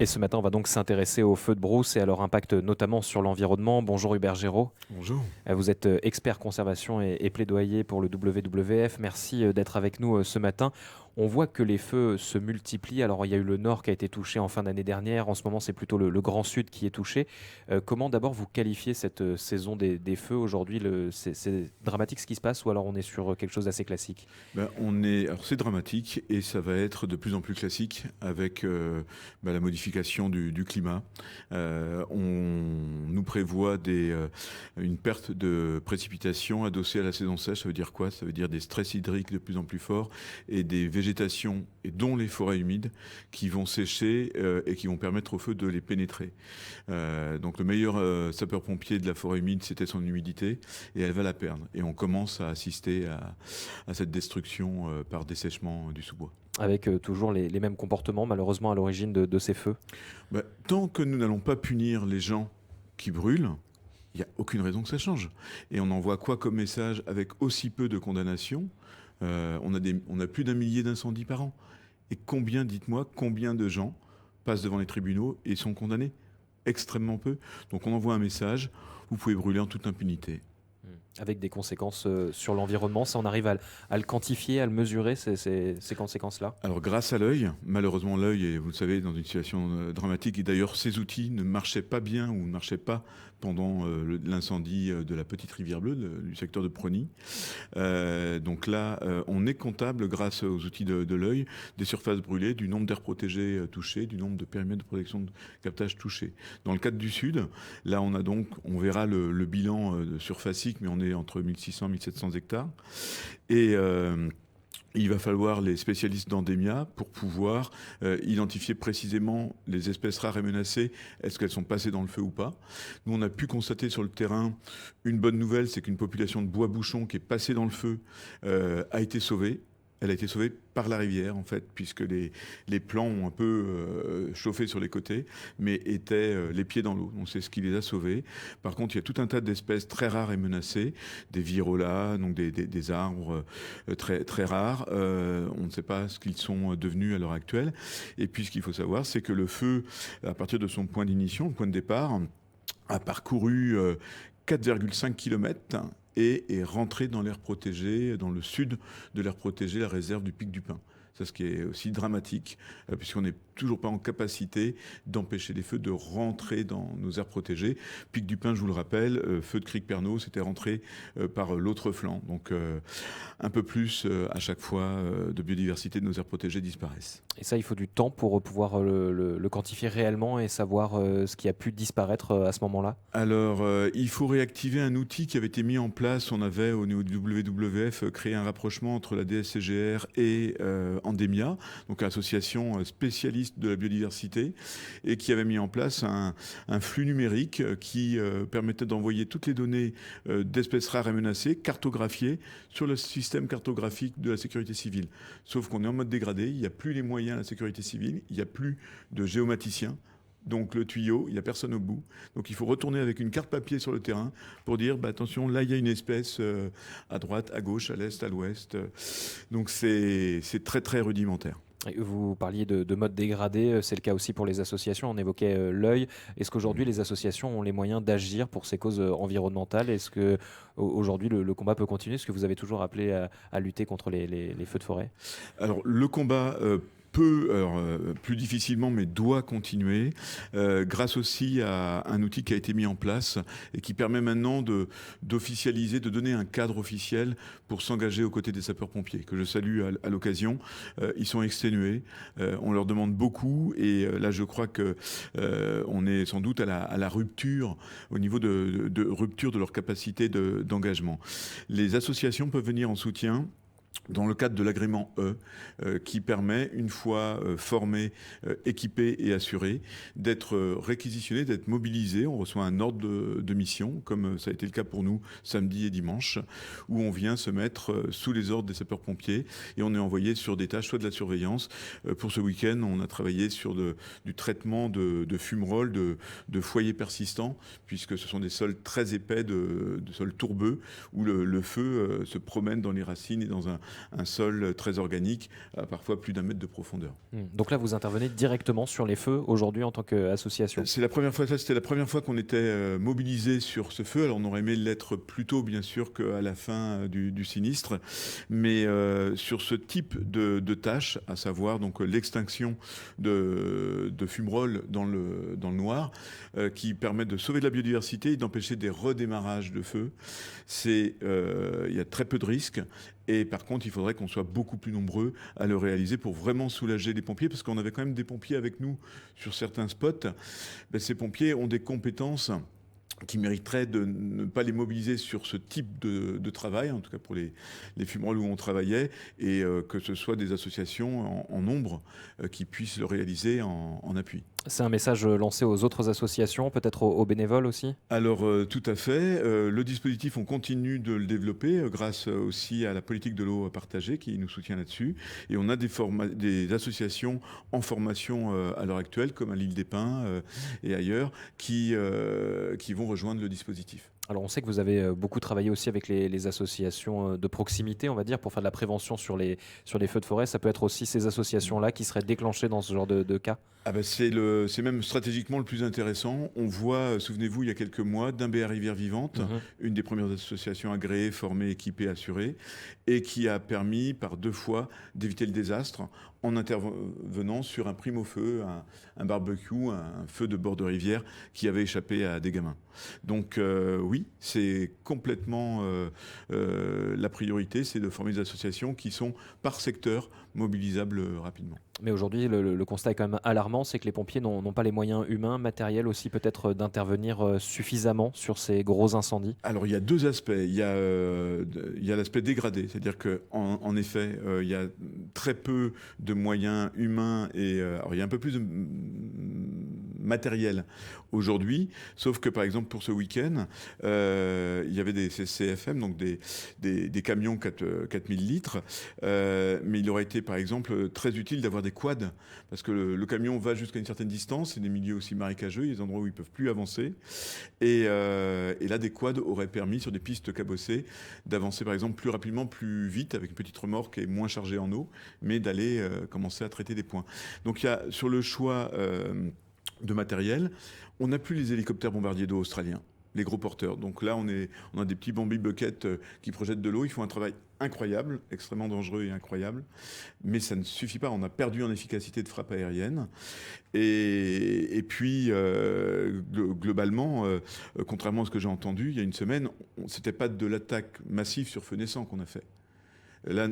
Et ce matin, on va donc s'intéresser aux feux de brousse et à leur impact notamment sur l'environnement. Bonjour Hubert Géraud. Bonjour. Vous êtes expert conservation et plaidoyer pour le WWF. Merci d'être avec nous ce matin. On voit que les feux se multiplient. Alors, il y a eu le Nord qui a été touché en fin d'année dernière. En ce moment, c'est plutôt le Grand Sud qui est touché. Comment d'abord vous qualifiez cette saison des feux aujourd'hui? C'est dramatique ce qui se passe ou alors on est sur quelque chose d'assez classique? Alors c'est dramatique et ça va être de plus en plus classique avec la modification du climat. On nous prévoit une perte de précipitations adossée à la saison sèche. Ça veut dire quoi? Ça veut dire des stress hydriques de plus en plus forts et des végétations, et dont les forêts humides, qui vont sécher et qui vont permettre au feu de les pénétrer. Donc le meilleur sapeur-pompier de la forêt humide, c'était son humidité, et elle va la perdre. Et on commence à assister à cette destruction par dessèchement du sous-bois. Avec toujours les mêmes comportements malheureusement à l'origine de ces feux. Tant que nous n'allons pas punir les gens qui brûlent, il n'y a aucune raison que ça change. Et on envoie quoi comme message avec aussi peu de condamnations? On a plus d'1 millier d'incendies par an. Et dites-moi, combien de gens passent devant les tribunaux et sont condamnés? Extrêmement peu. Donc on envoie un message, vous pouvez brûler en toute impunité. Avec des conséquences sur l'environnement. Ça, on arrive à le quantifier, à le mesurer, ces conséquences-là? Alors grâce à l'œil, malheureusement l'œil est, vous le savez, dans une situation dramatique, et d'ailleurs ces outils ne marchaient pas bien ou ne marchaient pas pendant l'incendie de la Petite Rivière Bleue, du secteur de Prony. Donc là, on est comptable grâce aux outils de l'œil des surfaces brûlées, du nombre d'aires protégées touchées, du nombre de périmètres de protection de captage touchés. Dans le cadre du Sud, là on verra le bilan surfacique, mais on est entre 1600 et 1700 hectares. Et il va falloir les spécialistes d'endémia pour pouvoir identifier précisément les espèces rares et menacées. Est-ce qu'elles sont passées dans le feu ou pas? Nous, on a pu constater sur le terrain une bonne nouvelle, c'est qu'une population de bois-bouchon qui est passée dans le feu a été sauvée. Elle a été sauvée par la rivière, en fait, puisque les plants ont un peu chauffé sur les côtés, mais étaient les pieds dans l'eau. Donc c'est ce qui les a sauvés. Par contre, il y a tout un tas d'espèces très rares et menacées, des virolats, donc des arbres très, très rares. On ne sait pas ce qu'ils sont devenus à l'heure actuelle. Et puis, ce qu'il faut savoir, c'est que le feu, à partir de son point d'ignition, le point de départ, a parcouru 4,5 km et est rentré dans l'aire protégée, dans le sud de l'aire protégée, la réserve du Pic du Pin. C'est ce qui est aussi dramatique, puisqu'on n'est toujours pas en capacité d'empêcher les feux de rentrer dans nos aires protégées. Pic du Pin, je vous le rappelle, feu de Cric-Pernot, c'était rentré par l'autre flanc. Donc un peu plus à chaque fois de biodiversité de nos aires protégées disparaissent. Et ça, il faut du temps pour pouvoir le quantifier réellement et savoir ce qui a pu disparaître à ce moment-là? Alors, il faut réactiver un outil qui avait été mis en place. On avait, au niveau du WWF, créé un rapprochement entre la DSCGR et Endemia, donc l'association spécialiste de la biodiversité, et qui avait mis en place un flux numérique qui permettait d'envoyer toutes les données d'espèces rares et menacées, cartographiées, sur le système cartographique de la sécurité civile. Sauf qu'on est en mode dégradé, il n'y a plus les moyens à la sécurité civile, il n'y a plus de géomaticiens. Donc le tuyau, il n'y a personne au bout. Donc il faut retourner avec une carte papier sur le terrain pour dire, attention, là il y a une espèce à droite, à gauche, à l'est, à l'ouest. Donc c'est très très rudimentaire. Et vous parliez de mode dégradé, c'est le cas aussi pour les associations, on évoquait l'œil. Est-ce qu'aujourd'hui les associations ont les moyens d'agir pour ces causes environnementales? Est-ce qu'aujourd'hui le combat peut continuer? Est-ce que vous avez toujours appelé à lutter contre les feux de forêt? Alors le combat plus difficilement, mais doit continuer, grâce aussi à un outil qui a été mis en place et qui permet maintenant d'officialiser, de donner un cadre officiel pour s'engager aux côtés des sapeurs-pompiers, que je salue à l'occasion. Ils sont exténués, on leur demande beaucoup, et là je crois que on est sans doute à la rupture, au niveau de rupture de leur capacité d'engagement. Les associations peuvent venir en soutien dans le cadre de l'agrément qui permet, une fois formés, équipés et assurés, d'être réquisitionnés, d'être mobilisés. On reçoit un ordre de mission, comme ça a été le cas pour nous samedi et dimanche, où on vient se mettre sous les ordres des sapeurs-pompiers et on est envoyé sur des tâches, soit de la surveillance. Pour ce week-end, on a travaillé sur du traitement de fumerolles, de foyers persistants, puisque ce sont des sols très épais, de sols tourbeux, où le feu se promène dans les racines et dans un sol très organique, à parfois plus d'1 mètre de profondeur. Donc là, vous intervenez directement sur les feux aujourd'hui en tant qu'association. C'était la première fois qu'on était mobilisé sur ce feu. Alors on aurait aimé l'être plus tôt, bien sûr, qu'à la fin du sinistre, mais sur ce type de tâches, à savoir donc l'extinction de fumerolles dans le noir, qui permet de sauver de la biodiversité et d'empêcher des redémarrages de feu. Il y a très peu de risques. Et par contre, il faudrait qu'on soit beaucoup plus nombreux à le réaliser pour vraiment soulager les pompiers, parce qu'on avait quand même des pompiers avec nous sur certains spots. Ces pompiers ont des compétences qui mériteraient de ne pas les mobiliser sur ce type de travail, en tout cas pour les fumerolles où on travaillait, et que ce soit des associations en nombre qui puissent le réaliser en appui. C'est un message lancé aux autres associations, peut-être aux bénévoles aussi ? Alors tout à fait. Le dispositif, on continue de le développer grâce aussi à la politique de l'eau partagée qui nous soutient là-dessus. Et on a des associations en formation à l'heure actuelle, comme à l'île des Pins et ailleurs, qui vont rejoindre le dispositif. Alors on sait que vous avez beaucoup travaillé aussi avec les associations de proximité, on va dire, pour faire de la prévention sur les feux de forêt. Ça peut être aussi ces associations-là qui seraient déclenchées dans ce genre de cas ? C'est même stratégiquement le plus intéressant. On voit, souvenez-vous, il y a quelques mois, Dimbéa Rivière Vivante, une des premières associations agréées, formées, équipées, assurées, et qui a permis par 2 fois d'éviter le désastre en intervenant sur un prime au feu, un barbecue, un feu de bord de rivière qui avait échappé à des gamins. Donc oui, c'est complètement la priorité, c'est de former des associations qui sont par secteur mobilisables rapidement. Mais aujourd'hui, le constat est quand même alarmant, c'est que les pompiers n'ont pas les moyens humains, matériels aussi peut-être d'intervenir suffisamment sur ces gros incendies. Alors il y a 2 aspects. Il y a l'aspect dégradé, c'est-à-dire qu'en effet, il y a très peu de moyens humains et alors il y a un peu plus de matériel aujourd'hui, sauf que par exemple pour ce week-end, il y avait des CFM, donc des camions 4000 litres, mais il aurait été par exemple très utile d'avoir des quads, parce que le camion va jusqu'à une certaine distance, c'est des milieux aussi marécageux, il y a des endroits où ils ne peuvent plus avancer, et là des quads auraient permis sur des pistes cabossées d'avancer par exemple plus rapidement, plus vite, avec une petite remorque et moins chargée en eau, mais d'aller commencer à traiter des points. Donc il y a sur le choix de matériel, on n'a plus les hélicoptères bombardiers d'eau australiens, les gros porteurs. Donc là, on a des petits Bambi Bucket qui projettent de l'eau. Ils font un travail incroyable, extrêmement dangereux et incroyable. Mais ça ne suffit pas. On a perdu en efficacité de frappe aérienne. Et puis, globalement, contrairement à ce que j'ai entendu il y a une semaine, c'était pas de l'attaque massive sur feu naissant qu'on a fait. Là,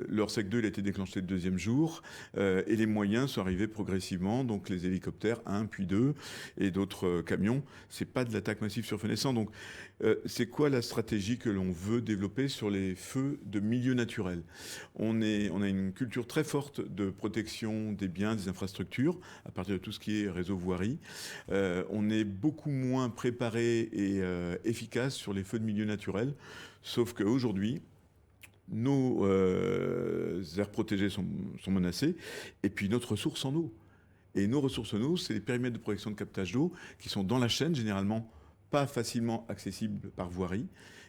l'Orsec 2 il a été déclenché le 2e jour et les moyens sont arrivés progressivement, donc les hélicoptères 1 puis 2 et d'autres camions. C'est pas de l'attaque massive sur feu naissant. Donc c'est quoi la stratégie que l'on veut développer sur les feux de milieu naturel ? On a une culture très forte de protection des biens, des infrastructures, à partir de tout ce qui est réseau voirie. On est beaucoup moins préparé et efficace sur les feux de milieu naturel, sauf qu'aujourd'hui, nos aires protégées sont menacées, et puis notre ressource en eau. Et nos ressources en eau, c'est les périmètres de protection de captage d'eau qui sont dans la chaîne, généralement pas facilement accessibles par voirie.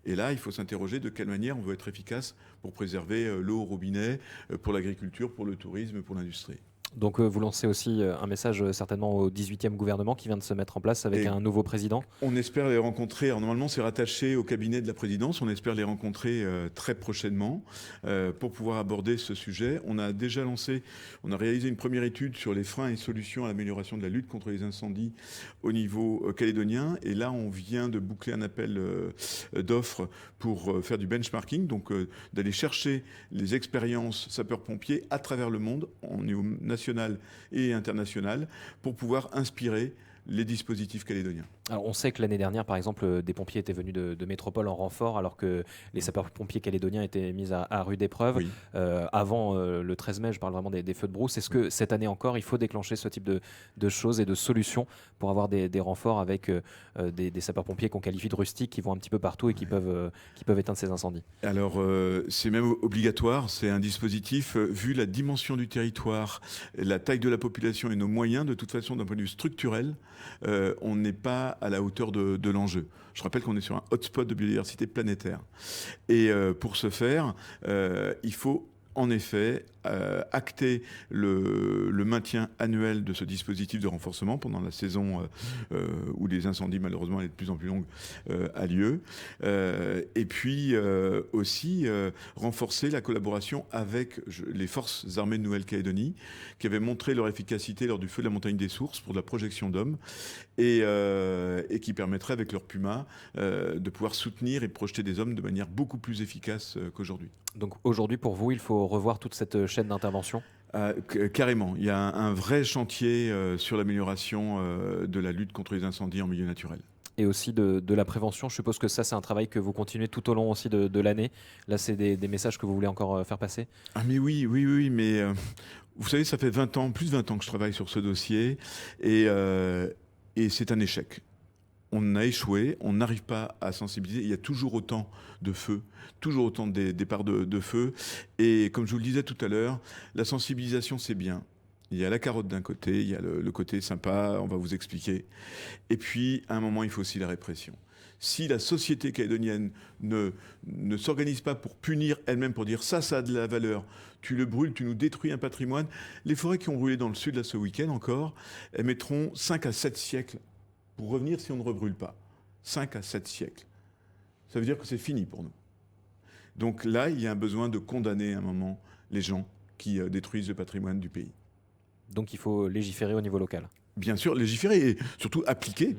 Et là, il faut s'interroger de quelle manière on veut être efficace pour préserver l'eau au robinet, pour l'agriculture, pour le tourisme, pour l'industrie. Donc vous lancez aussi un message certainement au 18e gouvernement qui vient de se mettre en place avec un nouveau président. On espère les rencontrer. Alors, normalement, c'est rattaché au cabinet de la présidence. On espère les rencontrer très prochainement pour pouvoir aborder ce sujet. On a réalisé une première étude sur les freins et solutions à l'amélioration de la lutte contre les incendies au niveau calédonien. Et là, on vient de boucler un appel d'offres pour faire du benchmarking, donc d'aller chercher les expériences sapeurs-pompiers à travers le monde, au niveau national et international, pour pouvoir inspirer les dispositifs calédoniens. Alors on sait que l'année dernière, par exemple, des pompiers étaient venus de métropole en renfort, alors que les sapeurs-pompiers calédoniens étaient mis à rude épreuve. Oui. Avant le 13 mai, je parle vraiment des feux de brousse. Est-ce que cette année encore, il faut déclencher ce type de choses et de solutions pour avoir des renforts avec des sapeurs-pompiers qu'on qualifie de rustiques, qui vont un petit peu partout et qui peuvent éteindre ces incendies? Alors, c'est même obligatoire. C'est un dispositif, vu la dimension du territoire, la taille de la population et nos moyens, de toute façon, d'un point de vue structurel, on n'est pas à la hauteur de l'enjeu. Je rappelle qu'on est sur un hotspot de biodiversité planétaire. Et pour ce faire, il faut en effet acter le maintien annuel de ce dispositif de renforcement pendant la saison où les incendies, malheureusement, est de plus en plus longue, a lieu. Et puis aussi renforcer la collaboration avec les forces armées de Nouvelle-Calédonie qui avaient montré leur efficacité lors du feu de la montagne des sources pour de la projection d'hommes et qui permettrait avec leur Puma de pouvoir soutenir et projeter des hommes de manière beaucoup plus efficace qu'aujourd'hui. Donc aujourd'hui, pour vous, il faut revoir toute cette chaîne d'intervention ? Carrément. Il y a un vrai chantier sur l'amélioration de la lutte contre les incendies en milieu naturel. Et aussi de la prévention. Je suppose que ça, c'est un travail que vous continuez tout au long aussi de l'année. Là, c'est des messages que vous voulez encore faire passer ? Ah mais oui, mais vous savez, ça fait 20 ans, plus de 20 ans que je travaille sur ce dossier et c'est un échec. On a échoué, on n'arrive pas à sensibiliser. Il y a toujours autant de feux, toujours autant de départs de feux. Et comme je vous le disais tout à l'heure, la sensibilisation, c'est bien. Il y a la carotte d'un côté, il y a le côté sympa, on va vous expliquer. Et puis, à un moment, il faut aussi la répression. Si la société calédonienne ne s'organise pas pour punir elle-même, pour dire ça a de la valeur, tu le brûles, tu nous détruis un patrimoine. Les forêts qui ont brûlé dans le sud là ce week-end encore, elles mettront 5 à 7 siècles pour revenir si on ne rebrûle pas. 5 à 7 siècles. Ça veut dire que c'est fini pour nous. Donc là, il y a un besoin de condamner à un moment les gens qui détruisent le patrimoine du pays. Donc il faut légiférer au niveau local. Bien sûr, légiférer et surtout appliquer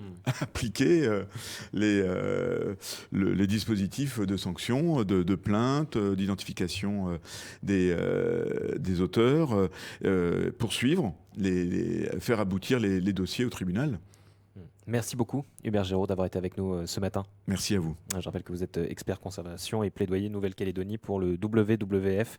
les dispositifs de sanctions, de plaintes, d'identification des auteurs, poursuivre, faire aboutir les dossiers au tribunal. Merci beaucoup, Hubert Géraud, d'avoir été avec nous ce matin. Merci à vous. Je rappelle que vous êtes expert conservation et plaidoyer Nouvelle-Calédonie pour le WWF.